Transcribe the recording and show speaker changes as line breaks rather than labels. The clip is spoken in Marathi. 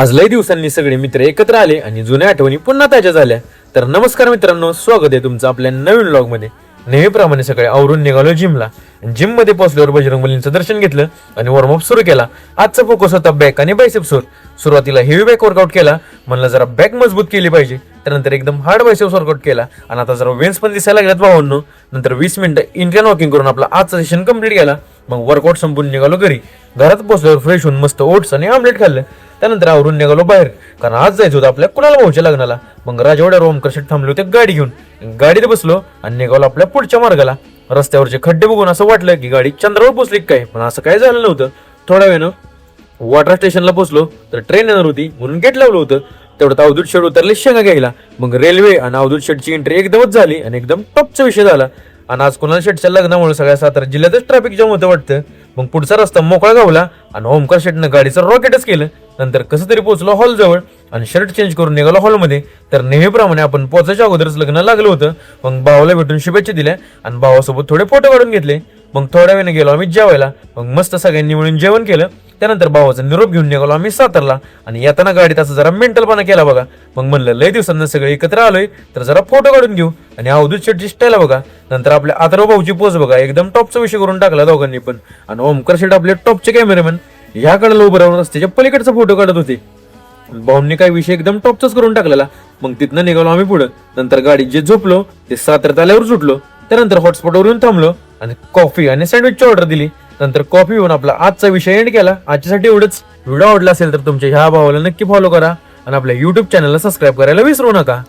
आज लय दिवसांनी सगळे मित्र एकत्र आले आणि जुन्या आठवणी पुन्हा ताज्या झाल्या. तर नमस्कार मित्रांनो, स्वागत आहे तुमचं आपल्या नवीन व्लॉग मध्ये. नेहमीप्रमाणे सकाळी आवरून निघालो जिमला. जिम मध्ये पोहोचल्यावर बजरंगबलींचं दर्शन घेतलं आणि वॉर्मअप सुरू केला. आजचा फोकस होता बॅक आणि बायसेप्सवर. सुरुवातीला हेवी बॅक वर्कआउट केला, म्हणलं जरा बॅक मजबूत केली पाहिजे. त्यानंतर एकदम हार्ड बायसेप्स वर्कआउट केला आणि आता जरा वेन्स पण दिसायला लागल्यात भावांनो. नंतर 20 मिनिटं इंडियन वॉकिंग करून आपला आजचा सेशन कंप्लीट केला. मग वर्कआउट संपून निघालो घरी. घरात पोहोचल्यावर फ्रेश होऊन मस्त ओट्स आणि आमलेट खाल्लं. त्यानंतर आवरून निघालो बाहेर, कारण आज जायचं होतं आपल्या कुणाला भाऊच्या लग्नाला. मग राजवाड्यावर ओमकर शेट थांबले होते गाडी घेऊन. गाडीत बसलो आणि निघालो आपल्या पुढच्या मार्गाला. रस्त्यावरचे खड्डे बघून असं वाटलं की गाडी चंद्रावर पोचली काय, पण असं काय झालं नव्हतं. थोड्या वेळानं वॉटर स्टेशनला पोहोचलो तर ट्रेन येणार होती म्हणून गेट लावलं होतं. तेवढं अवधूत शेड उतरले शेंगा घ्यायला. मग रेल्वे आणि अवधूत शेडची एंट्री एकदमच झाली आणि एकदम टॉपचा विषय झाला. आणि आज कुणाल शेटच्या लग्नामुळे सगळ्या सातारा जिल्ह्यातच ट्रॅफिक जाम होतं वाटतं. मग पुढचा रस्ता मोकळा गावला आणि ओमकार शेटनं गाडीचं रॉकेटच केलं. नंतर कसं तरी पोहोचलो हॉल जवळ आणि शर्ट चेंज करून निघालो हॉलमध्ये. तर नेहमीप्रमाणे आपण पोहोचायच्या अगोदरच लग्न लागलं होतं. मग भावाला भेटून शुभेच्छा दिल्या आणि भावासोबत थोडे फोटो काढून घेतले. मग थोड्या वेळाने गेलो आम्ही जेवायला. मग मस्त सगळ्यांनी मिळून जेवण केलं. त्यानंतर भावाचा निरोप घेऊन निघालो आम्ही सातारला. आणि येताना गाडीत असं जरा मेंटलपणा केला बघा. मग म्हणलं लय दिवसांना सगळे एकत्र आलोय तर जरा फोटो काढून घेऊ. आणि अवधूत शेटची स्टाईल बघा. नंतर आपल्या आथर्व भाऊची पोच बघा, एकदम टॉपचा विषय करून टाकला दोघांनी पण. आणि ओमकार शेट आपले टॉपचे कॅमेरामॅन ह्याकडे उभं राहून रस्त्याच्या पलीकडचा फोटो काढत होते. भाऊंनी काही विषय एकदम टॉपचाच करून टाकलेला. मग तिथनं निघालो आम्ही पुढं. नंतर गाडीत जे झोपलो ते साताऱ्यात आल्यावर सुटलो. त्यानंतर हॉटस्पॉटवर येऊन थांबलो आणि कॉफी आणि सँडविचची ऑर्डर दिली. नंतर कॉफी घेऊन आपला आजचा विषय एंड केला. आजच्यासाठी एवढंच. व्हिडिओ आवडला असेल तर तुमच्या ह्या भावाला नक्की फॉलो करा आणि आपल्या युट्यूब चॅनलला सबस्क्राईब करायला विसरू नका.